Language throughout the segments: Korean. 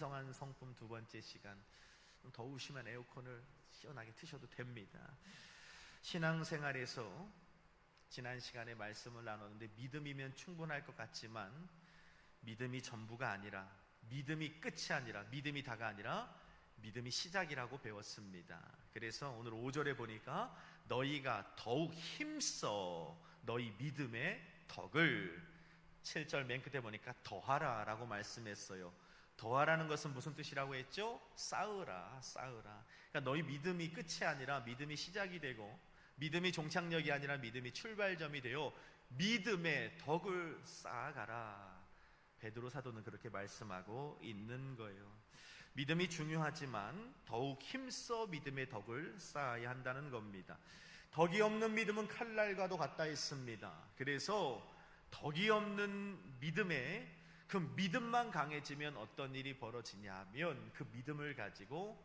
신성한 성품 두 번째 시간. 좀 더우시면 에어컨을 시원하게 트셔도 됩니다. 신앙생활에서 지난 시간에 말씀을 나눴는데 믿음이면 충분할 것 같지만 믿음이 전부가 아니라, 믿음이 끝이 아니라, 믿음이 다가 아니라 믿음이 시작이라고 배웠습니다. 그래서 오늘 5절에 보니까 너희가 더욱 힘써 너희 믿음의 덕을, 7절 맨 끝에 보니까 더하라 라고 말씀했어요. 더하라는 것은 무슨 뜻이라고 했죠? 쌓으라, 쌓으라. 그러니까 너희 믿음이 끝이 아니라 믿음이 시작이 되고, 믿음이 종착역이 아니라 믿음이 출발점이 되어 믿음의 덕을 쌓아가라. 베드로 사도는 그렇게 말씀하고 있는 거예요. 믿음이 중요하지만 더욱 힘써 믿음의 덕을 쌓아야 한다는 겁니다. 덕이 없는 믿음은 칼날과도 같다 했습니다. 그래서 덕이 없는 믿음에, 그 믿음만 강해지면 어떤 일이 벌어지냐면 그 믿음을 가지고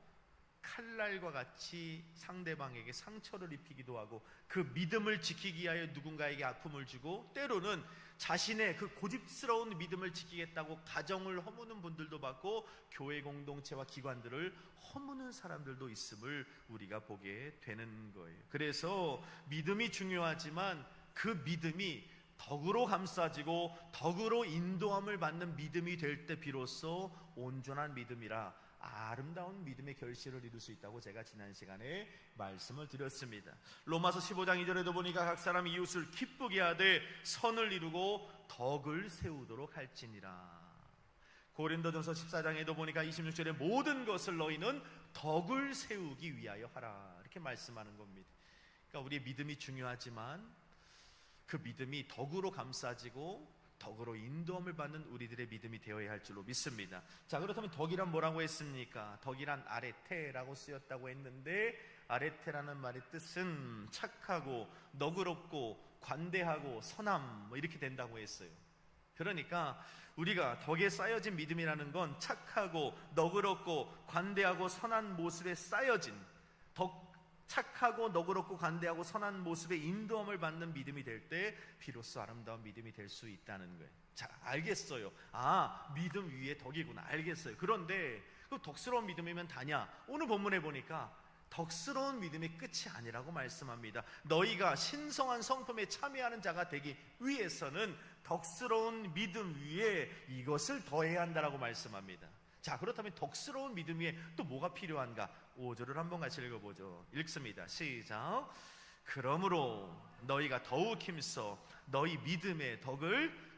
칼날과 같이 상대방에게 상처를 입히기도 하고, 그 믿음을 지키기 위하여 누군가에게 아픔을 주고, 때로는 자신의 그 고집스러운 믿음을 지키겠다고 가정을 허무는 분들도 봤고, 교회 공동체와 기관들을 허무는 사람들도 있음을 우리가 보게 되는 거예요. 그래서 믿음이 중요하지만 그 믿음이 덕으로 감싸지고 덕으로 인도함을 받는 믿음이 될 때 비로소 온전한 믿음이라 아름다운 믿음의 결실을 이룰 수 있다고 제가 지난 시간에 말씀을 드렸습니다. 로마서 15장 2절에도 보니까 각 사람 이웃을 기쁘게 하되 선을 이루고 덕을 세우도록 할지니라. 고린도전서 14장에도 보니까 26절에 모든 것을 너희는 덕을 세우기 위하여 하라, 이렇게 말씀하는 겁니다. 그러니까 우리의 믿음이 중요하지만 그 믿음이 덕으로 감싸지고 덕으로 인도함을 받는 우리들의 믿음이 되어야 할 줄로 믿습니다. 자, 그렇다면 덕이란 뭐라고 했습니까? 덕이란 아레테라고 쓰였다고 했는데, 아레테라는 말의 뜻은 착하고 너그럽고 관대하고 선함, 이렇게 된다고 했어요. 그러니까 우리가 덕에 쌓여진 믿음이라는 건 착하고 너그럽고 관대하고 선한 모습에 쌓여진, 착하고 너그럽고 관대하고 선한 모습의 인도함을 받는 믿음이 될 때 비로소 아름다운 믿음이 될 수 있다는 거예요. 자, 알겠어요. 아, 믿음 위에 덕이구나. 알겠어요. 그런데 그 덕스러운 믿음이면 다냐? 오늘 본문에 보니까 덕스러운 믿음이 끝이 아니라고 말씀합니다. 너희가 신성한 성품에 참여하는 자가 되기 위해서는 덕스러운 믿음 위에 이것을 더해야 한다라고 말씀합니다. 자, 그렇다면 덕스러운 믿음 위에 또 뭐가 필요한가? 5절을 한번 같이 읽어보죠. 읽습니다. 시작. 그러므로 너희가 더욱 힘써 너희 믿음의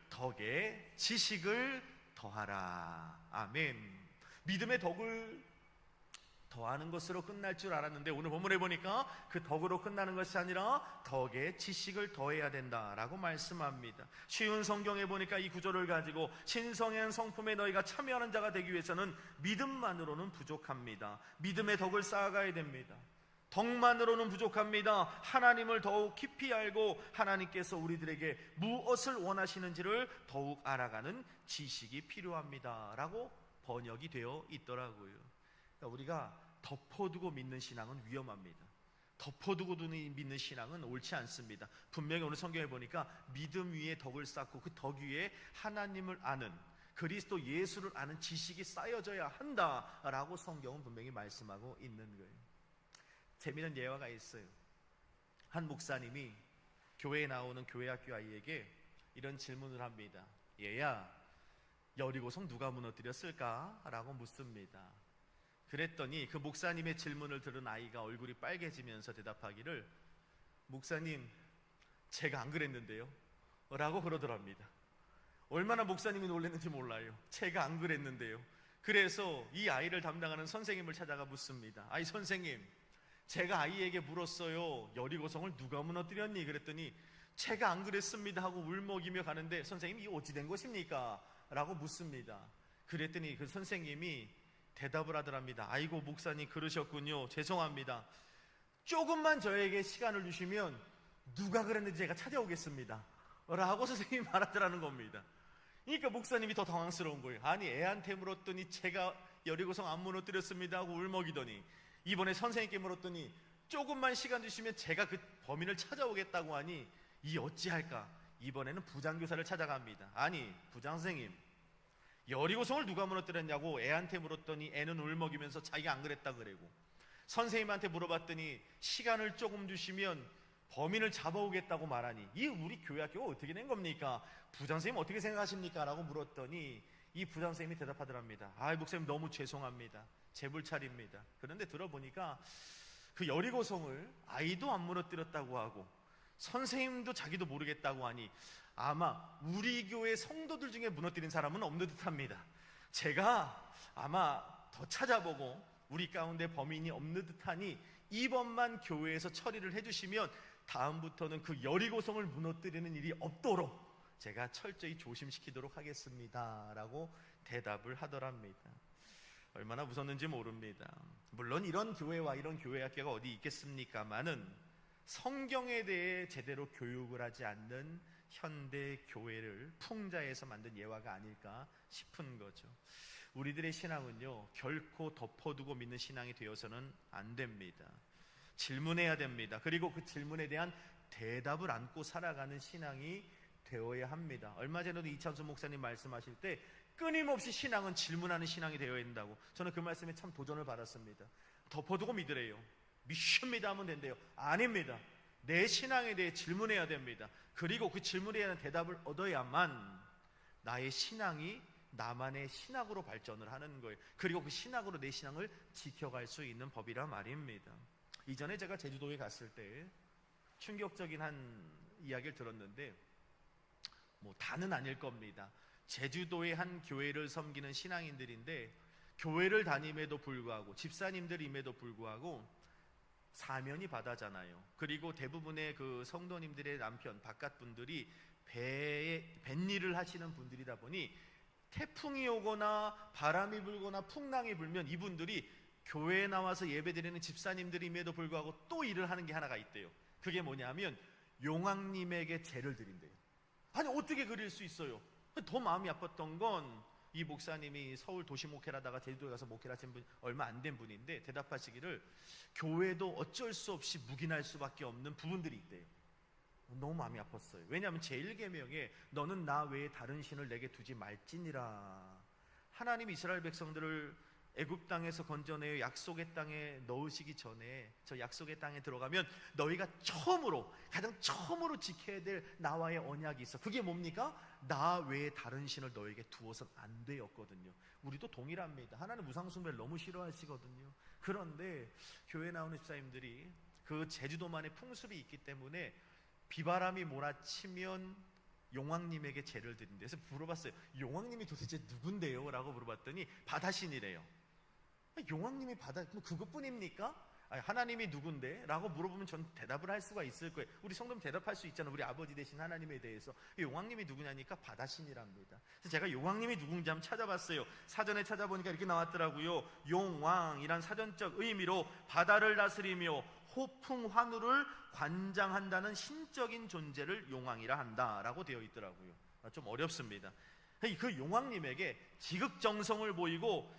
덕에 지식을 더하라. 아멘. 믿음의 덕을 더하는 것으로 끝날 줄 알았는데 오늘 본문에 보니까 그 덕으로 끝나는 것이 아니라 덕에 지식을 더해야 된다라고 말씀합니다. 쉬운 성경에 보니까 이 구절을 가지고 신성한 성품에 너희가 참여하는 자가 되기 위해서는 믿음만으로는 부족합니다. 믿음의 덕을 쌓아가야 됩니다. 덕만으로는 부족합니다. 하나님을 더욱 깊이 알고 하나님께서 우리들에게 무엇을 원하시는지를 더욱 알아가는 지식이 필요합니다 라고 번역이 되어 있더라고요. 우리가 덮어두고 믿는 신앙은 위험합니다. 덮어두고 믿는 신앙은 옳지 않습니다. 분명히 오늘 성경에 보니까 믿음 위에 덕을 쌓고 그 덕 위에 하나님을 아는, 그리스도 예수를 아는 지식이 쌓여져야 한다라고 성경은 분명히 말씀하고 있는 거예요. 재미있는 예화가 있어요. 한 목사님이 교회에 나오는 교회학교 아이에게 이런 질문을 합니다. 얘야, 여리고성 누가 무너뜨렸을까? 라고 묻습니다. 그랬더니 그 목사님의 질문을 들은 아이가 얼굴이 빨개지면서 대답하기를, 목사님, 제가 안 그랬는데요 라고 그러더랍니다. 얼마나 목사님이 놀랐는지 몰라요. 제가 안 그랬는데요. 그래서 이 아이를 담당하는 선생님을 찾아가 묻습니다. 아이 선생님, 제가 아이에게 물었어요. 여리고성을 누가 무너뜨렸니? 그랬더니 제가 안 그랬습니다 하고 울먹이며 가는데, 선생님, 이게 어찌 된 것입니까? 라고 묻습니다. 그랬더니 그 선생님이 대답을 하더랍니다. 아이고 목사님, 그러셨군요. 죄송합니다. 조금만 저에게 시간을 주시면 누가 그랬는지 제가 찾아오겠습니다 라고 선생님이 말하더라는 겁니다. 그러니까 목사님이 더 당황스러운 거예요. 아니, 애한테 물었더니 제가 여리고성 안 무너뜨렸습니다 하고 울먹이더니 이번에 선생님께 물었더니 조금만 시간 주시면 제가 그 범인을 찾아오겠다고 하니 이 어찌할까? 이번에는 부장교사를 찾아갑니다. 아니, 부장선생님, 여리고성을 누가 무너뜨렸냐고 애한테 물었더니 애는 울먹이면서 자기가 안 그랬다 그러고, 선생님한테 물어봤더니 시간을 조금 주시면 범인을 잡아오겠다고 말하니 이 우리 교회 학교가 어떻게 된 겁니까? 부장선생님 어떻게 생각하십니까? 라고 물었더니 이 부장선생님이 대답하더랍니다. 목사님 너무 죄송합니다. 제 불찰입니다. 그런데 들어보니까 그 여리고성을 아이도 안 무너뜨렸다고 하고 선생님도 자기도 모르겠다고 하니 아마 우리 교회 성도들 중에 무너뜨린 사람은 없는 듯합니다. 제가 아마 더 찾아보고 우리 가운데 범인이 없는 듯하니 이번만 교회에서 처리를 해주시면 다음부터는 그 여리고성을 무너뜨리는 일이 없도록 제가 철저히 조심시키도록 하겠습니다 라고 대답을 하더랍니다. 얼마나 무섭는지 모릅니다. 물론 이런 교회와 이런 교회 학교가 어디 있겠습니까마는 성경에 대해 제대로 교육을 하지 않는 현대 교회를 풍자해서 만든 예화가 아닐까 싶은 거죠. 우리들의 신앙은요, 결코 덮어두고 믿는 신앙이 되어서는 안 됩니다. 질문해야 됩니다. 그리고 그 질문에 대한 대답을 안고 살아가는 신앙이 되어야 합니다. 얼마 전에도 이창수 목사님 말씀하실 때 끊임없이 신앙은 질문하는 신앙이 되어야 된다고, 저는 그 말씀에 참 도전을 받았습니다. 덮어두고 믿으래요. 믿습니다 하면 된대요. 아닙니다. 내 신앙에 대해 질문해야 됩니다. 그리고 그 질문에 대한 대답을 얻어야만 나의 신앙이 나만의 신학으로 발전을 하는 거예요. 그리고 그 신학으로 내 신앙을 지켜갈 수 있는 법이란 말입니다. 이전에 제가 제주도에 갔을 때 충격적인 한 이야기를 들었는데, 다는 아닐 겁니다. 제주도의 한 교회를 섬기는 신앙인들인데 교회를 다님에도 불구하고, 집사님들임에도 불구하고 사면이 바다잖아요. 그리고 대부분의 그 성도님들의 남편, 바깥 분들이 뱃일을 하시는 분들이다 보니 태풍이 오거나 바람이 불거나 풍랑이 불면 이분들이 교회에 나와서 예배드리는 집사님들임에도 불구하고 또 일을 하는 게 하나가 있대요. 그게 뭐냐면 용왕님에게 제를 드린대요. 아니 어떻게 그릴 수 있어요? 더 마음이 아팠던 건 이 목사님이 서울 도시 목회를 하다가 제주도에 가서 목회를 하신 분 얼마 안 된 분인데 대답하시기를 교회도 어쩔 수 없이 묵인할 수밖에 없는 부분들이 있대요. 너무 마음이 아팠어요. 왜냐하면 제1계명에 너는 나 외에 다른 신을 내게 두지 말지니라. 하나님이 이스라엘 백성들을 애굽 땅에서 건져내어 약속의 땅에 넣으시기 전에, 저 약속의 땅에 들어가면 너희가 가장 처음으로 지켜야 될 나와의 언약이 있어. 그게 뭡니까? 나 외에 다른 신을 너에게 두어선 안 되었거든요. 우리도 동일합니다. 하나님 우상숭배를 너무 싫어하시거든요. 그런데 교회 나오는 집사님들이 그 제주도만의 풍습이 있기 때문에 비바람이 몰아치면 용왕님에게 제를 드린대. 그래서 물어봤어요. 용왕님이 도대체 누군데요? 라고 물어봤더니 바다신이래요. 용왕님이 바다, 그것뿐입니까? 하나님이 누군데? 라고 물어보면 전 대답을 할 수가 있을 거예요. 우리 성도님 대답할 수 있잖아요. 우리 아버지 되신 하나님에 대해서. 용왕님이 누구냐니까 바다신이랍니다. 그래서 제가 용왕님이 누군지 한번 찾아봤어요. 사전에 찾아보니까 이렇게 나왔더라고요. 용왕이란 사전적 의미로 바다를 다스리며 호풍 환우를 관장한다는 신적인 존재를 용왕이라 한다라고 되어 있더라고요. 좀 어렵습니다. 그 용왕님에게 지극정성을 보이고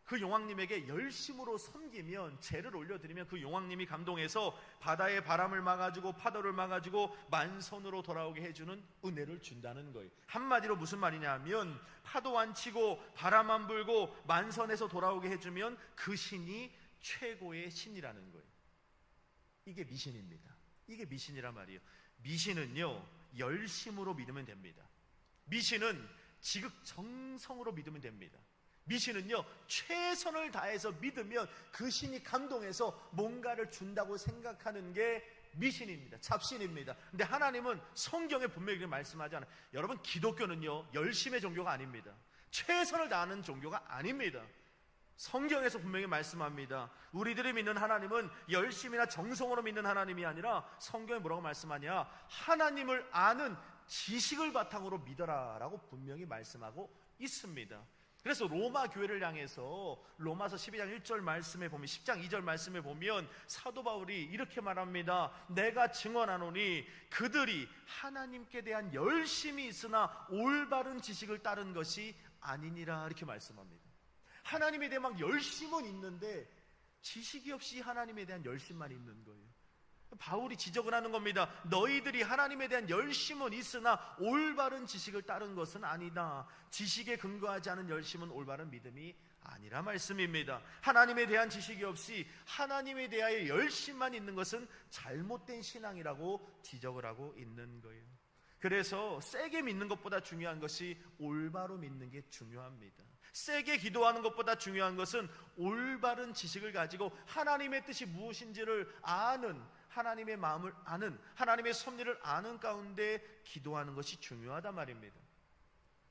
그 용왕님에게 열심으로 섬기면, 제를 올려드리면 그 용왕님이 감동해서 바다의 바람을 막아주고 파도를 막아주고 만선으로 돌아오게 해주는 은혜를 준다는 거예요. 한마디로 무슨 말이냐 하면 파도 안 치고 바람 안 불고 만선에서 돌아오게 해주면 그 신이 최고의 신이라는 거예요. 이게 미신입니다. 이게 미신이란 말이에요. 미신은요, 열심으로 믿으면 됩니다. 미신은 지극정성으로 믿으면 됩니다. 미신은요, 최선을 다해서 믿으면 그 신이 감동해서 뭔가를 준다고 생각하는 게 미신입니다. 잡신입니다. 근데 하나님은 성경에 분명히 말씀하지 않아요. 여러분, 기독교는요, 열심의 종교가 아닙니다. 최선을 다하는 종교가 아닙니다. 성경에서 분명히 말씀합니다. 우리들이 믿는 하나님은 열심이나 정성으로 믿는 하나님이 아니라, 성경에 뭐라고 말씀하냐, 하나님을 아는 지식을 바탕으로 믿어라 라고 분명히 말씀하고 있습니다. 그래서 로마 교회를 향해서 로마서 12장 1절 말씀에 보면, 10장 2절 말씀에 보면 사도 바울이 이렇게 말합니다. 내가 증언하노니 그들이 하나님께 대한 열심이 있으나 올바른 지식을 따른 것이 아니니라, 이렇게 말씀합니다. 하나님에 대한 막 열심은 있는데 지식이 없이 하나님에 대한 열심만 있는 거예요. 바울이 지적을 하는 겁니다. 너희들이 하나님에 대한 열심은 있으나 올바른 지식을 따른 것은 아니다. 지식에 근거하지 않은 열심은 올바른 믿음이 아니라 말씀입니다. 하나님에 대한 지식이 없이 하나님에 대하여 열심만 있는 것은 잘못된 신앙이라고 지적을 하고 있는 거예요. 그래서 세게 믿는 것보다 중요한 것이 올바로 믿는 게 중요합니다. 세게 기도하는 것보다 중요한 것은 올바른 지식을 가지고 하나님의 뜻이 무엇인지를 아는, 하나님의 마음을 아는, 하나님의 섭리를 아는 가운데 기도하는 것이 중요하단 말입니다.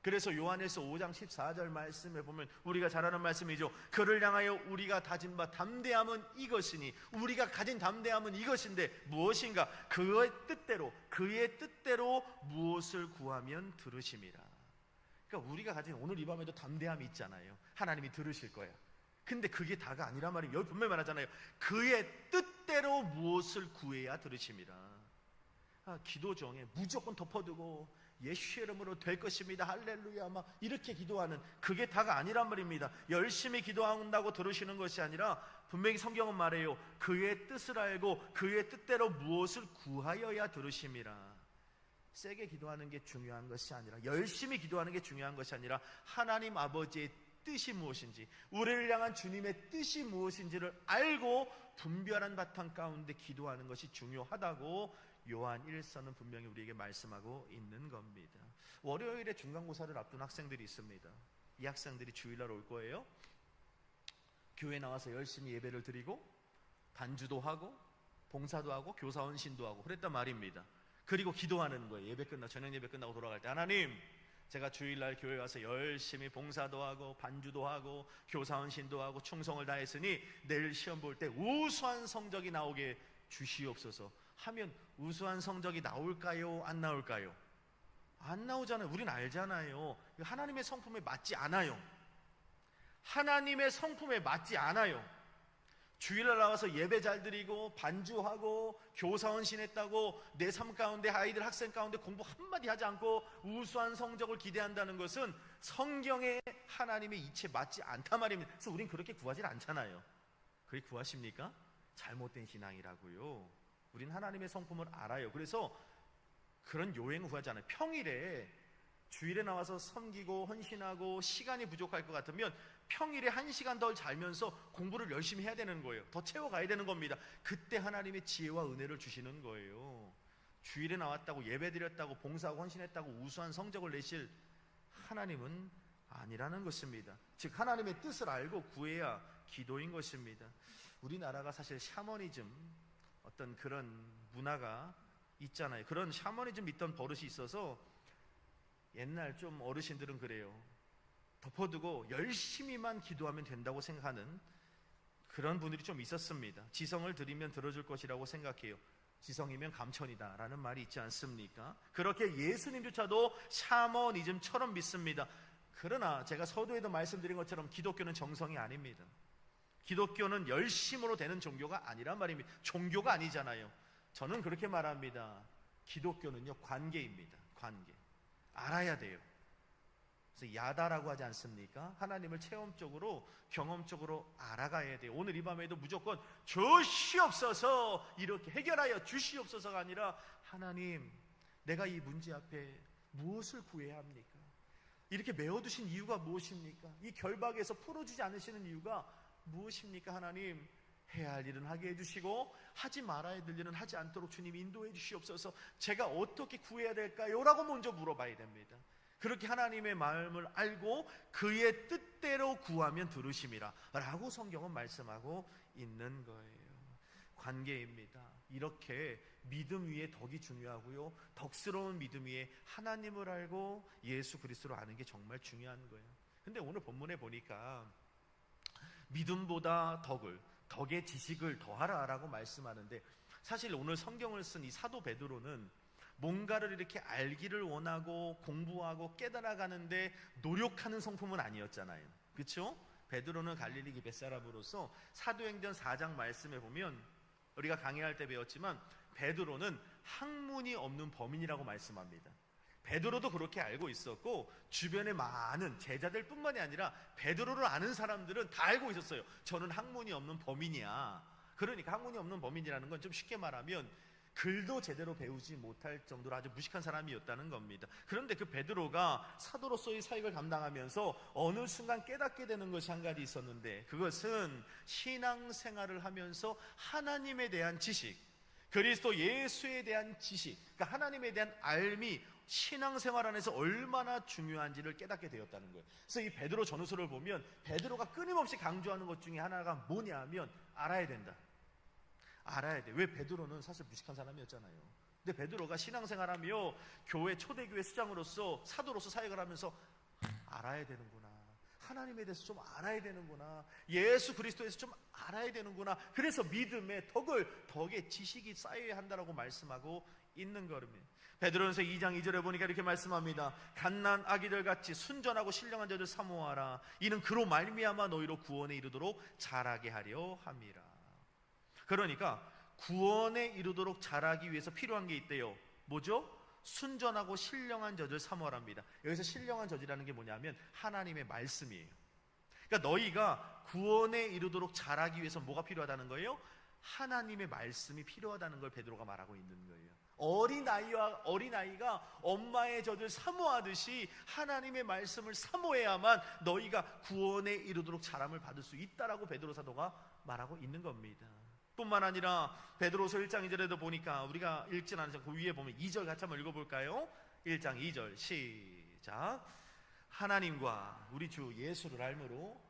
그래서 요한일서 5장 14절 말씀에 보면 우리가 잘 아는 말씀이죠. 그를 향하여 우리가 다진 바 담대함은 이것이니, 우리가 가진 담대함은 이것인데 무엇인가? 그의 뜻대로 무엇을 구하면 들으심이라. 그러니까 우리가 가진 오늘 이 밤에도 담대함이 있잖아요. 하나님이 들으실 거야. 근데 그게 다가 아니란 말이에요. 여기 분명히 말하잖아요. 그의 뜻대로 무엇을 구해야 들으심이라. 기도 중에 무조건 덮어두고 예수의 이름으로 될 것입니다, 할렐루야 막 이렇게 기도하는, 그게 다가 아니란 말입니다. 열심히 기도한다고 들으시는 것이 아니라 분명히 성경은 말해요. 그의 뜻을 알고 그의 뜻대로 무엇을 구하여야 들으심이라. 세게 기도하는 게 중요한 것이 아니라, 열심히 기도하는 게 중요한 것이 아니라, 하나님 아버지의 뜻이 무엇인지, 우리를 향한 주님의 뜻이 무엇인지를 알고 분별한 바탕 가운데 기도하는 것이 중요하다고 요한 1서는 분명히 우리에게 말씀하고 있는 겁니다. 월요일에 중간고사를 앞둔 학생들이 있습니다. 이 학생들이 주일날 올 거예요. 교회 나와서 열심히 예배를 드리고 반주도 하고 봉사도 하고 교사 헌신도 하고 그랬단 말입니다. 그리고 기도하는 거예요. 예배 끝나고, 저녁 예배 끝나고 돌아갈 때, 하나님, 제가 주일날 교회 와서 열심히 봉사도 하고 반주도 하고 교사 헌신도 하고 충성을 다했으니 내일 시험 볼 때 우수한 성적이 나오게 주시옵소서 하면 우수한 성적이 나올까요? 안 나올까요? 안 나오잖아요. 우린 알잖아요. 하나님의 성품에 맞지 않아요. 하나님의 성품에 맞지 않아요. 주일날 나와서 예배 잘 드리고 반주하고 교사 헌신했다고 내 삶 가운데, 아이들 학생 가운데 공부 한마디 하지 않고 우수한 성적을 기대한다는 것은 성경에 하나님의 이치에 맞지 않단 말입니다. 그래서 우린 그렇게 구하지 않잖아요. 그렇게 구하십니까? 잘못된 신앙이라고요. 우린 하나님의 성품을 알아요. 그래서 그런 요행을 구하지 않아요. 평일에 주일에 나와서 섬기고 헌신하고 시간이 부족할 것 같으면 평일에 1시간 더 자면서 공부를 열심히 해야 되는 거예요. 더 채워가야 되는 겁니다. 그때 하나님의 지혜와 은혜를 주시는 거예요. 주일에 나왔다고 예배드렸다고 봉사하고 헌신했다고 우수한 성적을 내실 하나님은 아니라는 것입니다. 즉 하나님의 뜻을 알고 구해야 기도인 것입니다. 우리나라가 사실 샤머니즘, 어떤 그런 문화가 있잖아요. 그런 샤머니즘 믿던 버릇이 있어서 옛날 좀 어르신들은 그래요. 덮어두고 열심히만 기도하면 된다고 생각하는 그런 분들이 좀 있었습니다. 지성을 드리면 들어줄 것이라고 생각해요. 지성이면 감천이다 라는 말이 있지 않습니까? 그렇게 예수님조차도 샤머니즘처럼 믿습니다. 그러나 제가 서두에도 말씀드린 것처럼 기독교는 정성이 아닙니다. 기독교는 열심으로 되는 종교가 아니란 말입니다. 종교가 아니잖아요. 저는 그렇게 말합니다. 기독교는요, 관계입니다. 관계. 알아야 돼요. 그래서 야다라고 하지 않습니까? 하나님을 체험적으로, 경험적으로 알아가야 돼요. 오늘 이 밤에도 무조건 주시옵소서 이렇게 해결하여 주시옵소서가 아니라, 하나님, 내가 이 문제 앞에 무엇을 구해야 합니까? 이렇게 메워두신 이유가 무엇입니까? 이 결박에서 풀어주지 않으시는 이유가 무엇입니까? 하나님, 해야 할 일은 하게 해주시고 하지 말아야 될 일은 하지 않도록 주님 인도해 주시옵소서. 제가 어떻게 구해야 될까요? 라고 먼저 물어봐야 됩니다. 그렇게 하나님의 마음을 알고 그의 뜻대로 구하면 들으심이라 라고 성경은 말씀하고 있는 거예요. 관계입니다. 이렇게 믿음 위에 덕이 중요하고요, 덕스러운 믿음 위에 하나님을 알고 예수 그리스도를 아는 게 정말 중요한 거예요. 근데 오늘 본문에 보니까 믿음보다 덕의 지식을 더하라 라고 말씀하는데, 사실 오늘 성경을 쓴 이 사도 베드로는 뭔가를 이렇게 알기를 원하고 공부하고 깨달아가는데 노력하는 성품은 아니었잖아요. 그렇죠? 베드로는 갈릴리 기 벳사람으로서 사도행전 4장 말씀에 보면 우리가 강의할 때 배웠지만 베드로는 학문이 없는 범인이라고 말씀합니다. 베드로도 그렇게 알고 있었고 주변에 많은 제자들 뿐만이 아니라 베드로를 아는 사람들은 다 알고 있었어요. 저는 학문이 없는 범인이야. 그러니까 학문이 없는 범인이라는 건 좀 쉽게 말하면 글도 제대로 배우지 못할 정도로 아주 무식한 사람이었다는 겁니다. 그런데 그 베드로가 사도로서의 사역을 감당하면서 어느 순간 깨닫게 되는 것이 한 가지 있었는데, 그것은 신앙생활을 하면서 하나님에 대한 지식, 그리스도 예수에 대한 지식, 그러니까 하나님에 대한 알미, 신앙생활 안에서 얼마나 중요한지를 깨닫게 되었다는 거예요. 그래서 이 베드로 전후서를 보면 베드로가 끊임없이 강조하는 것 중에 하나가 뭐냐 하면 알아야 된다, 알아야 돼. 왜? 베드로는 사실 무식한 사람이었잖아요. 근데 베드로가 신앙생활하며 교회 초대교회 수장으로서 사도로서 사역을 하면서 알아야 되는구나, 하나님에 대해서 좀 알아야 되는구나, 예수 그리스도에서 좀 알아야 되는구나. 그래서 믿음의 덕의 지식이 쌓여야 한다라고 말씀하고 있는 겁니다. 베드로전서 2장 2절에 보니까 이렇게 말씀합니다. 갓난 아기들 같이 순전하고 신령한 자들 사모하라. 이는 그로 말미암아 너희로 구원에 이르도록 자라게 하려 함이라. 그러니까 구원에 이르도록 자라기 위해서 필요한 게 있대요. 뭐죠? 순전하고 신령한 자들 사모하랍니다. 여기서 신령한 자들이라는 게 뭐냐면 하나님의 말씀이에요. 그러니까 너희가 구원에 이르도록 자라기 위해서 뭐가 필요하다는 거예요? 하나님의 말씀이 필요하다는 걸 베드로가 말하고 있는 거예요. 어린아이가 엄마의 젖을 사모하듯이 하나님의 말씀을 사모해야만 너희가 구원에 이르도록 자람을 받을 수 있다라고 베드로 사도가 말하고 있는 겁니다. 뿐만 아니라 베드로서 1장 2절에도 보니까 우리가 읽진 않아서 그 위에 보면 2절 같이 한번 읽어볼까요? 1장 2절 시작. 하나님과 우리 주 예수를 알므로,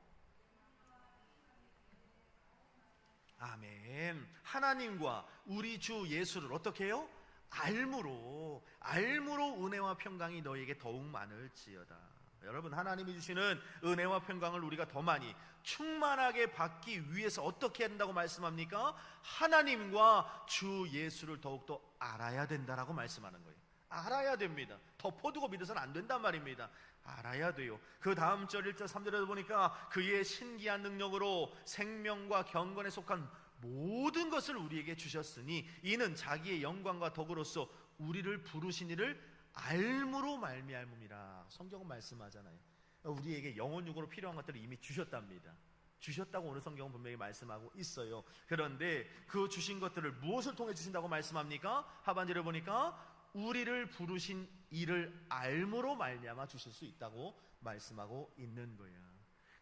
아멘. 하나님과 우리 주 예수를 어떻게 해요? 알므로 은혜와 평강이 너희에게 더욱 많을지어다. 여러분, 하나님이 주시는 은혜와 평강을 우리가 더 많이 충만하게 받기 위해서 어떻게 한다고 말씀합니까? 하나님과 주 예수를 더욱더 알아야 된다라고 말씀하는 거예요. 알아야 됩니다. 덮어두고 믿어서는 안 된단 말입니다. 알아야 돼요. 그 다음 절 1절 3절에도 보니까 그의 신기한 능력으로 생명과 경건에 속한 모든 것을 우리에게 주셨으니 이는 자기의 영광과 덕으로서 우리를 부르신 이를 알므로 말미암음이라. 성경은 말씀하잖아요. 우리에게 영혼육으로 필요한 것들을 이미 주셨답니다. 주셨다고 오늘 성경은 분명히 말씀하고 있어요. 그런데 그 주신 것들을 무엇을 통해 주신다고 말씀합니까? 하반절에 보니까 우리를 부르신 이를 알므로 말미암아 주실 수 있다고 말씀하고 있는 거예요.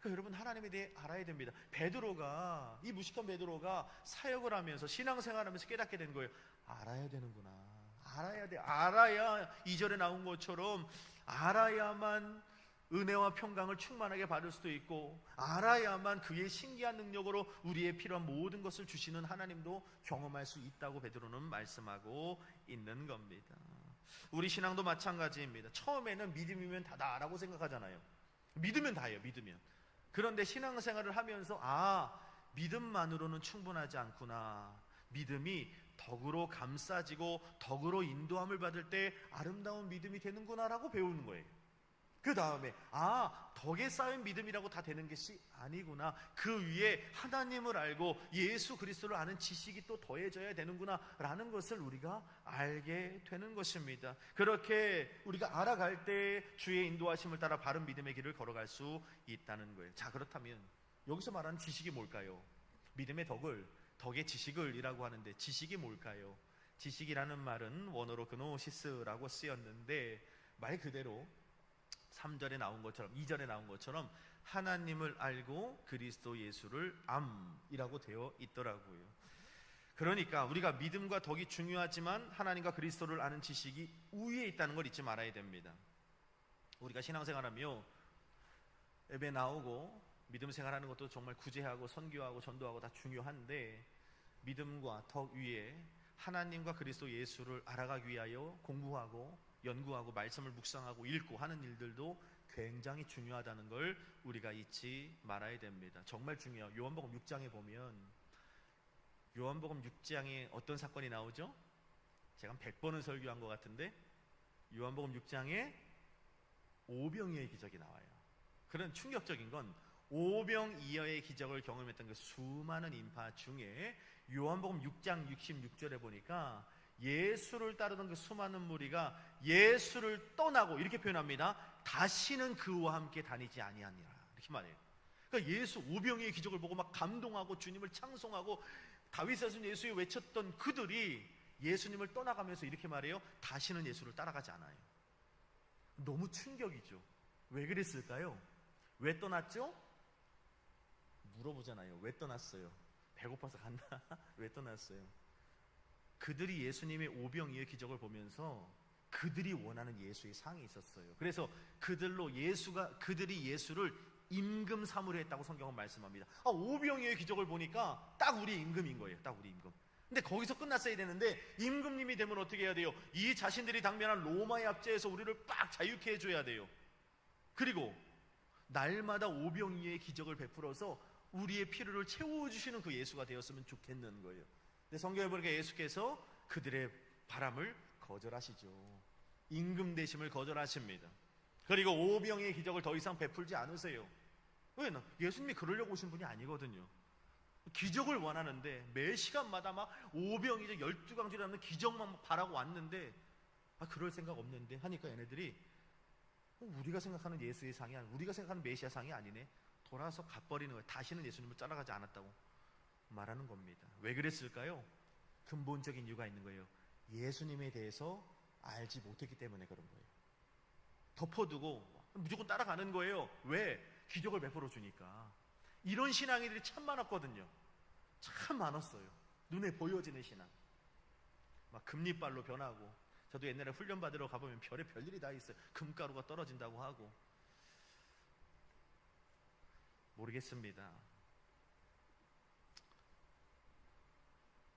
그러니까 여러분, 하나님에 대해 알아야 됩니다. 베드로가, 이 무식한 베드로가 사역을 하면서 신앙생활하면서 깨닫게 된 거예요. 알아야 되는구나. 알아야 돼. 알아야 2절에 나온 것처럼 알아야만 은혜와 평강을 충만하게 받을 수도 있고, 알아야만 그의 신기한 능력으로 우리의 필요한 모든 것을 주시는 하나님도 경험할 수 있다고 베드로는 말씀하고 있는 겁니다. 우리 신앙도 마찬가지입니다. 처음에는 믿음이면 다다라고 생각하잖아요. 믿으면 다예요. 믿으면. 그런데 신앙생활을 하면서 믿음만으로는 충분하지 않구나. 믿음이 덕으로 감싸지고 덕으로 인도함을 받을 때 아름다운 믿음이 되는구나라고 배우는 거예요. 그 다음에 덕에 쌓인 믿음이라고 다 되는 것이 아니구나. 그 위에 하나님을 알고 예수 그리스도를 아는 지식이 또 더해져야 되는구나 라는 것을 우리가 알게 되는 것입니다. 그렇게 우리가 알아갈 때 주의 인도하심을 따라 바른 믿음의 길을 걸어갈 수 있다는 거예요. 자, 그렇다면 여기서 말하는 지식이 뭘까요? 믿음의 덕의 지식을 이라고 하는데, 지식이 뭘까요? 지식이라는 말은 원어로 그노시스라고 쓰였는데, 말 그대로 3절에 나온 것처럼, 2절에 나온 것처럼 하나님을 알고 그리스도 예수를 암이라고 되어 있더라고요. 그러니까 우리가 믿음과 덕이 중요하지만 하나님과 그리스도를 아는 지식이 우위에 있다는 걸 잊지 말아야 됩니다. 우리가 신앙생활하며 예배 나오고 믿음 생활하는 것도 정말 구제하고 선교하고 전도하고 다 중요한데, 믿음과 덕 위에 하나님과 그리스도 예수를 알아가기 위하여 공부하고 연구하고 말씀을 묵상하고 읽고 하는 일들도 굉장히 중요하다는 걸 우리가 잊지 말아야 됩니다. 정말 중요해요. 요한복음 6장에 보면, 요한복음 6장에 어떤 사건이 나오죠? 제가 한 100번은 설교한 것 같은데 요한복음 6장에 오병이어의 기적이 나와요. 그런 충격적인 건 오병이어의 기적을 경험했던 그 수많은 인파 중에 요한복음 6장 66절에 보니까 예수를 따르던 그 수많은 무리가 예수를 떠나고, 이렇게 표현합니다. 다시는 그와 함께 다니지 아니하니라, 이렇게 말해요. 그러니까 예수 오병이의 기적을 보고 막 감동하고 주님을 찬송하고 다윗의 son 예수에 외쳤던 그들이 예수님을 떠나가면서 이렇게 말해요. 다시는 예수를 따라가지 않아요. 너무 충격이죠. 왜 그랬을까요? 왜 떠났죠? 물어보잖아요. 왜 떠났어요? 배고파서 갔나? 왜 떠났어요? 그들이 예수님의 오병이의 기적을 보면서 그들이 원하는 예수의 상이 있었어요. 그래서 그들이 예수를 임금 삼으려 했다고 성경은 말씀합니다. 오병이의 기적을 보니까 딱 우리 임금인 거예요. 딱 우리 임금. 근데 거기서 끝났어야 되는데 임금님이 되면 어떻게 해야 돼요? 이 자신들이 당면한 로마의 압제에서 우리를 빡 자유케 해줘야 돼요. 그리고 날마다 오병이의 기적을 베풀어서 우리의 필요를 채워주시는 그 예수가 되었으면 좋겠는 거예요. 근데 성경에 보니까 예수께서 그들의 바람을 거절하시죠. 임금 되심을 거절하십니다. 그리고 오병이의 기적을 더 이상 베풀지 않으세요. 왜? 예수님이 그러려고 오신 분이 아니거든요. 기적을 원하는데 매 시간마다 막 오병이적 12강주라는 기적만 바라고 왔는데 그럴 생각 없는데 하니까 얘네들이 우리가 생각하는 예수의 상이 아니고 우리가 생각하는 메시아 상이 아니네. 돌아서 가버리는 거예요. 다시는 예수님을 따라가지 않았다고 말하는 겁니다. 왜 그랬을까요? 근본적인 이유가 있는 거예요. 예수님에 대해서 알지 못했기 때문에 그런 거예요. 덮어두고 무조건 따라가는 거예요. 왜? 기적을 베풀어 주니까. 이런 신앙인들이 참 많았거든요. 참 많았어요. 눈에 보여지는 신앙. 막 금리빨로 변하고, 저도 옛날에 훈련 받으러 가보면 별일이 다 있어요. 금가루가 떨어진다고 하고. 모르겠습니다.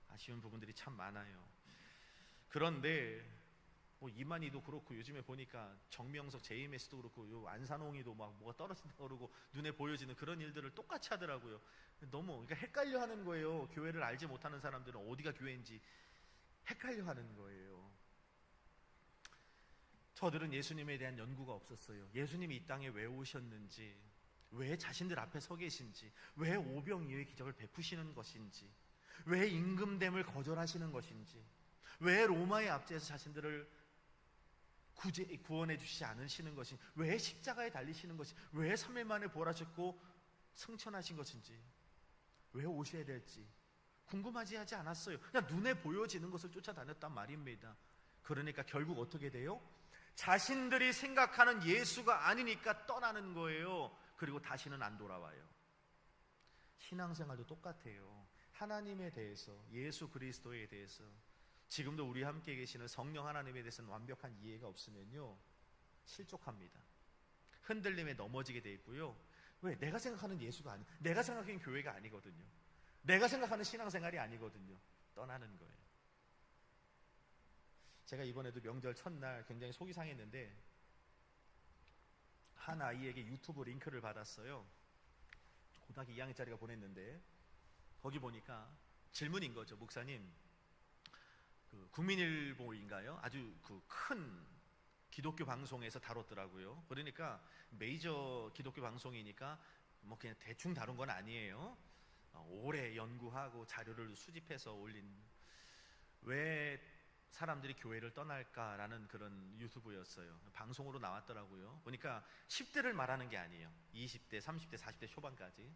아쉬운 부분들이 참 많아요. 그런데 이만희도 그렇고 요즘에 보니까 정명석 JMS도 그렇고 요 안산홍이도 막 뭐가 떨어진다고 그러고 눈에 보여지는 그런 일들을 똑같이 하더라고요. 너무 그러니까 헷갈려 하는 거예요. 교회를 알지 못하는 사람들은 어디가 교회인지 헷갈려 하는 거예요. 저들은 예수님에 대한 연구가 없었어요. 예수님이 이 땅에 왜 오셨는지, 왜 자신들 앞에 서 계신지, 왜 오병이어의 기적을 베푸시는 것인지, 왜 임금됨을 거절하시는 것인지, 왜 로마의 압제에서 자신들을 구원해 주시지 않으시는 것인지, 왜 십자가에 달리시는 것인지, 왜 3일 만에 부활하셨고 승천하신 것인지, 왜 오셔야 될지 궁금하지 하지 않았어요. 그냥 눈에 보여지는 것을 쫓아다녔단 말입니다. 그러니까 결국 어떻게 돼요? 자신들이 생각하는 예수가 아니니까 떠나는 거예요. 그리고 다시는 안 돌아와요. 신앙생활도 똑같아요. 하나님에 대해서, 예수 그리스도에 대해서, 지금도 우리 함께 계시는 성령 하나님에 대해서는 완벽한 이해가 없으면요 실족합니다. 흔들림에 넘어지게 돼 있고요. 왜? 내가 생각하는 예수가 아니, 내가 생각하는 교회가 아니거든요. 내가 생각하는 신앙생활이 아니거든요. 떠나는 거예요. 제가 이번에도 명절 첫날 굉장히 속이 상했는데 한 아이에게 유튜브 링크를 받았어요. 고등학교 2학년짜리가 보냈는데 거기 보니까 질문인 거죠. 목사님, 국민일보인가요? 아주 큰 기독교 방송에서 다뤘더라고요. 그러니까 메이저 기독교 방송이니까 그냥 대충 다룬 건 아니에요. 오래 연구하고 자료를 수집해서 올린, 왜 사람들이 교회를 떠날까라는 그런 유튜브였어요. 방송으로 나왔더라고요. 보니까 10대를 말하는 게 아니에요. 20대, 30대, 40대 초반까지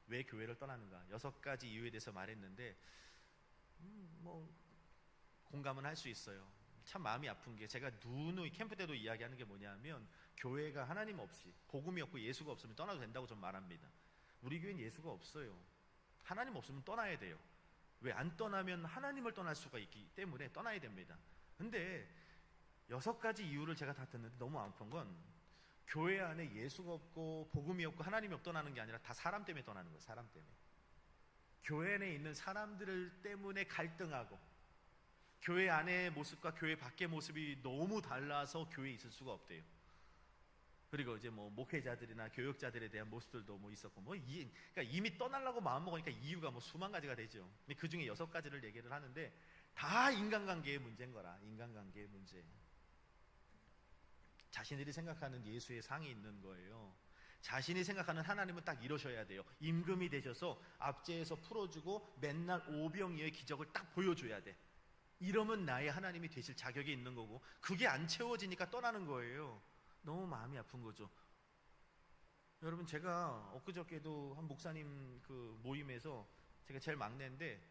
왜 교회를 떠나는가 6가지 이유에 대해서 말했는데 공감은 할 수 있어요. 참 마음이 아픈 게, 제가 누누이 캠프 때도 이야기하는 게 뭐냐면, 교회가 하나님 없이, 복음이 없고 예수가 없으면 떠나도 된다고 좀 말합니다. 우리 교회는 예수가 없어요. 하나님 없으면 떠나야 돼요. 왜? 안 떠나면 하나님을 떠날 수가 있기 때문에 떠나야 됩니다. 근데 6가지 이유를 제가 다 듣는데 너무 아픈 건, 교회 안에 예수가 없고 복음이 없고 하나님이 없다는 게 아니라 다 사람 때문에 떠나는 거예요. 사람 때문에. 교회 안에 있는 사람들 때문에 갈등하고, 교회 안의 모습과 교회 밖의 모습이 너무 달라서 교회에 있을 수가 없대요. 그리고 이제 목회자들이나 교역자들에 대한 모습들도 있었고, 그러니까 이미 떠나려고 마음먹으니까 이유가 수만 가지가 되죠. 근데 그 중에 6가지를 얘기를 하는데 다 인간관계의 문제인 거라. 인간관계의 문제. 자신들이 생각하는 예수의 상이 있는 거예요. 자신이 생각하는 하나님은 딱 이러셔야 돼요. 임금이 되셔서 압제에서 풀어주고 맨날 오병이어의 기적을 딱 보여줘야 돼. 이러면 나의 하나님이 되실 자격이 있는 거고, 그게 안 채워지니까 떠나는 거예요. 너무 마음이 아픈 거죠. 여러분, 제가 엊그저께도 한 목사님 그 모임에서 제가 제일 막내인데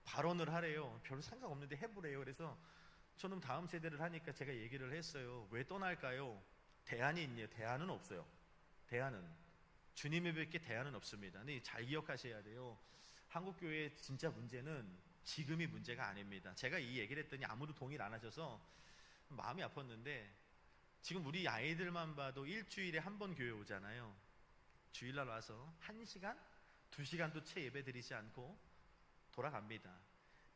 발언을 하래요. 별로 생각 없는데 해보래요. 그래서 저는 다음 세대를 하니까 제가 얘기를 했어요. 왜 떠날까요? 대안이 있냐? 대안은 없어요. 대안은 주님의 뵙게 대안은 없습니다. 근데 잘 기억하셔야 돼요. 한국교회의 진짜 문제는 지금이 문제가 아닙니다. 제가 이 얘기를 했더니 아무도 동의를 안 하셔서 마음이 아팠는데, 지금 우리 아이들만 봐도 일주일에 한 번 교회 오잖아요. 주일날 와서 1시간? 2시간도 채 예배 드리지 않고 돌아갑니다.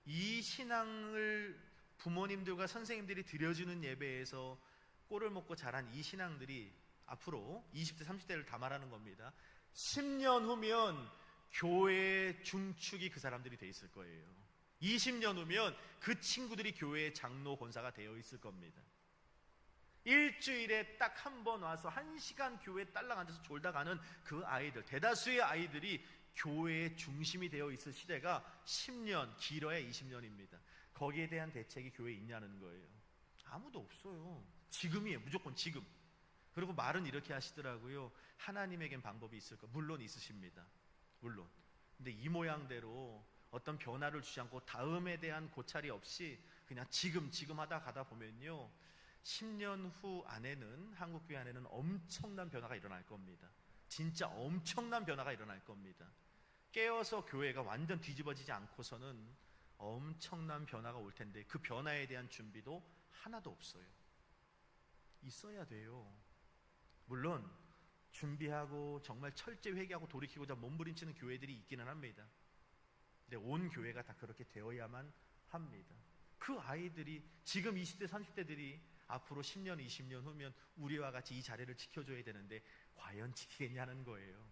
이 신앙을 부모님들과 선생님들이 드려주는 예배에서 꼴을 먹고 자란 이 신앙들이 앞으로 20대, 30대를 다 말하는 겁니다. 10년 후면 교회의 중축이 그 사람들이 돼 있을 거예요. 20년 후면 그 친구들이 교회의 장로, 권사가 되어 있을 겁니다. 일주일에 딱 한 번 와서 1시간 교회에 딸랑 앉아서 졸다 가는 그 아이들, 대다수의 아이들이 교회의 중심이 되어 있을 시대가 10년, 길어야 20년입니다. 거기에 대한 대책이 교회에 있냐는 거예요. 아무도 없어요. 지금이에요. 무조건 지금. 그리고 말은 이렇게 하시더라고요. 하나님에겐 방법이 있을까? 물론 있으십니다. 물론. 근데 이 모양대로 어떤 변화를 주지 않고 다음에 대한 고찰이 없이 그냥 지금 하다 가다 보면요, 10년 후 안에는, 한국교회 안에는 엄청난 변화가 일어날 겁니다. 진짜 엄청난 변화가 일어날 겁니다. 깨어서 교회가 완전 뒤집어지지 않고서는 엄청난 변화가 올 텐데, 그 변화에 대한 준비도 하나도 없어요. 있어야 돼요. 물론 준비하고 정말 철저히 회개하고 돌이키고자 몸부림치는 교회들이 있기는 합니다. 근데 온 교회가 다 그렇게 되어야만 합니다. 그 아이들이, 지금 20대, 30대들이 앞으로 10년, 20년 후면 우리와 같이 이 자리를 지켜줘야 되는데 과연 지키겠냐는 거예요.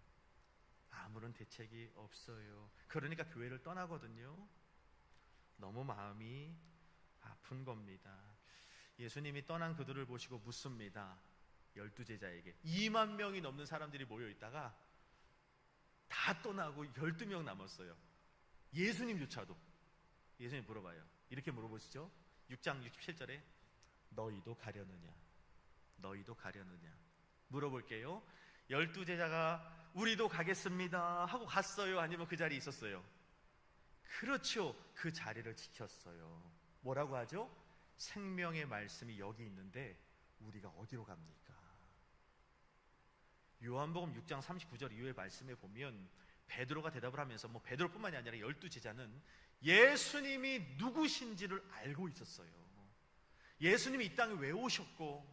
아무런 대책이 없어요. 그러니까 교회를 떠나거든요. 너무 마음이 아픈 겁니다. 예수님이 떠난 그들을 보시고 묻습니다. 12제자에게 2만 명이 넘는 사람들이 모여있다가 다 떠나고 12명 남았어요. 예수님조차도. 예수님 물어봐요. 이렇게 물어보시죠. 6장 67절에 너희도 가려느냐? 너희도 가려느냐? 물어볼게요. 12제자가 우리도 가겠습니다 하고 갔어요? 아니면 그 자리에 있었어요? 그렇죠. 그 자리를 지켰어요. 뭐라고 하죠? 생명의 말씀이 여기 있는데 우리가 어디로 갑니까? 요한복음 6장 39절 이후의 말씀에 보면 베드로가 대답을 하면서, 베드로뿐만이 아니라 12제자는 예수님이 누구신지를 알고 있었어요. 예수님이 이 땅에 왜 오셨고,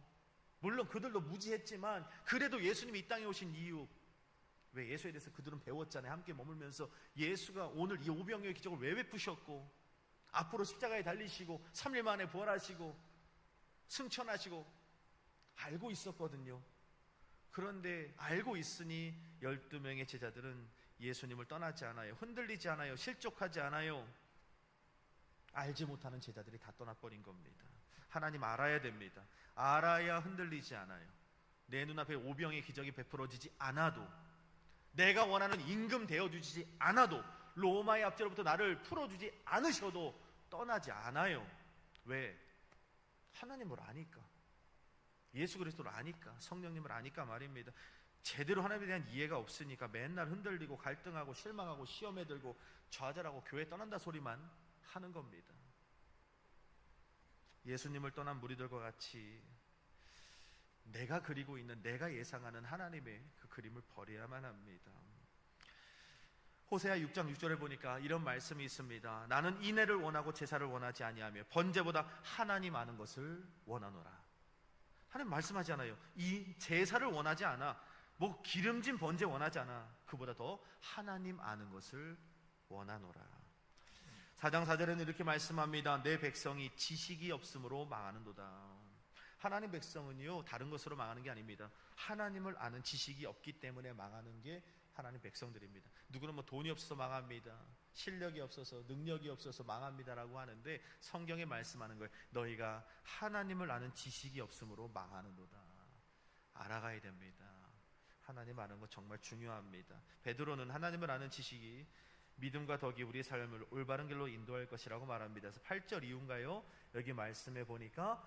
물론 그들도 무지했지만 그래도 예수님이 이 땅에 오신 이유, 왜 예수에 대해서 그들은 배웠잖아요. 함께 머물면서 예수가 오늘 이 오병이어의 기적을 왜 베푸셨고, 앞으로 십자가에 달리시고 3일 만에 부활하시고 승천하시고 알고 있었거든요. 그런데 알고 있으니 12명의 제자들은 예수님을 떠나지 않아요. 흔들리지 않아요. 실족하지 않아요. 알지 못하는 제자들이 다 떠나버린 겁니다. 하나님 알아야 됩니다. 알아야 흔들리지 않아요. 내 눈앞에 오병의 기적이 베풀어지지 않아도, 내가 원하는 임금 되어주지 않아도, 로마의 압제로부터 나를 풀어주지 않으셔도 떠나지 않아요. 왜? 하나님을 아니까, 예수 그리스도를 아니까, 성령님을 아니까 말입니다. 제대로 하나님에 대한 이해가 없으니까 맨날 흔들리고 갈등하고 실망하고 시험에 들고 좌절하고 교회 떠난다 소리만 하는 겁니다. 예수님을 떠난 무리들과 같이 내가 그리고 있는, 내가 예상하는 하나님의 그 그림을 버려야만 합니다. 호세아 6장 6절에 보니까 이런 말씀이 있습니다. 나는 인애를 원하고 제사를 원하지 아니하며 번제보다 하나님 아는 것을 원하노라. 하나님 말씀하잖아요. 이 제사를 원하지 않아, 기름진 번제 원하지 않아. 그보다 더 하나님 아는 것을 원하노라. 4장 4절에는 이렇게 말씀합니다. 내 백성이 지식이 없으므로 망하는도다. 하나님 백성은요, 다른 것으로 망하는 게 아닙니다. 하나님을 아는 지식이 없기 때문에 망하는 게 하나님 백성들입니다. 누구는 돈이 없어서 망합니다, 실력이 없어서, 능력이 없어서 망합니다라고 하는데, 성경에 말씀하는 거예요. 너희가 하나님을 아는 지식이 없으므로 망하는도다. 알아가야 됩니다. 하나님 아는 거 정말 중요합니다. 베드로는 하나님을 아는 지식이 믿음과 덕이 우리의 삶을 올바른 길로 인도할 것이라고 말합니다. 그래서 8절 이후인가요? 여기 말씀해 보니까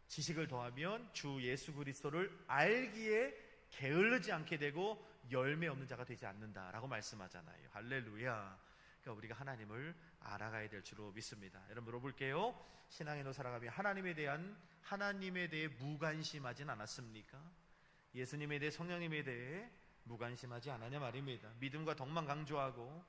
지식을 더하면 주 예수 그리스도를 알기에 게을르지 않게 되고 열매 없는 자가 되지 않는다라고 말씀하잖아요. 할렐루야. 그러니까 우리가 하나님을 알아가야 될 줄로 믿습니다. 여러분 물어볼게요. 신앙인으로 살아가며 하나님에 대해 무관심하진 않았습니까? 예수님에 대해, 성령님에 대해 무관심하지 않았냐 말입니다. 믿음과 덕만 강조하고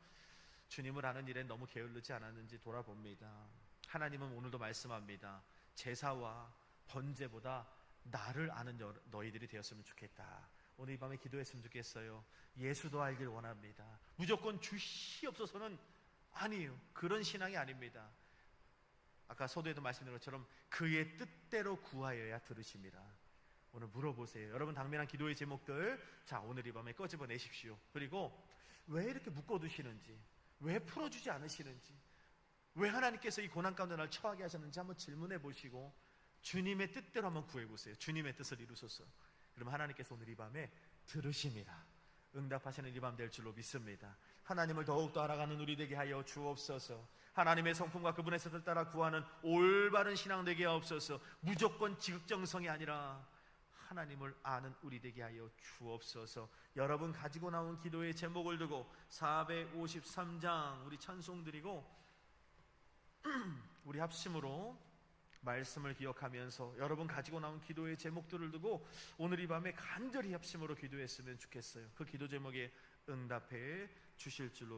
주님을 아는 일에 너무 게을르지 않았는지 돌아봅니다. 하나님은 오늘도 말씀합니다. 제사와 번제보다 나를 아는 너희들이 되었으면 좋겠다. 오늘 이 밤에 기도했으면 좋겠어요. 예수도 알길 원합니다. 무조건 주시옵소서는 아니에요. 그런 신앙이 아닙니다. 아까 서두에도 말씀드린 것처럼 그의 뜻대로 구하여야 들으십니다. 오늘 물어보세요. 여러분 당면한 기도의 제목들, 자 오늘 이 밤에 꺼집어내십시오. 그리고 왜 이렇게 묶어두시는지, 왜 풀어주지 않으시는지, 왜 하나님께서 이 고난 가운데 날 처하게 하셨는지 한번 질문해 보시고 주님의 뜻대로 한번 구해보세요. 주님의 뜻을 이루소서. 그러면 하나님께서 오늘 이 밤에 들으십니다. 응답하시는 이 밤 될 줄로 믿습니다. 하나님을 더욱더 알아가는 우리 되게 하여 주옵소서. 하나님의 성품과 그분의 뜻을 따라 구하는 올바른 신앙 되게 하옵소서. 무조건 지극정성이 아니라 하나님을 아는 우리 되게 하여 주옵소서. 여러분 가지고 나온 기도의 제목을 두고 453장 우리 찬송 드리고 우리 합심으로 말씀을 기억하면서 여러분 가지고 나온 기도의 제목들을 두고 오늘 이 밤에 간절히 합심으로 기도했으면 좋겠어요. 그 기도 제목에 응답해 주실 줄로 믿습니다.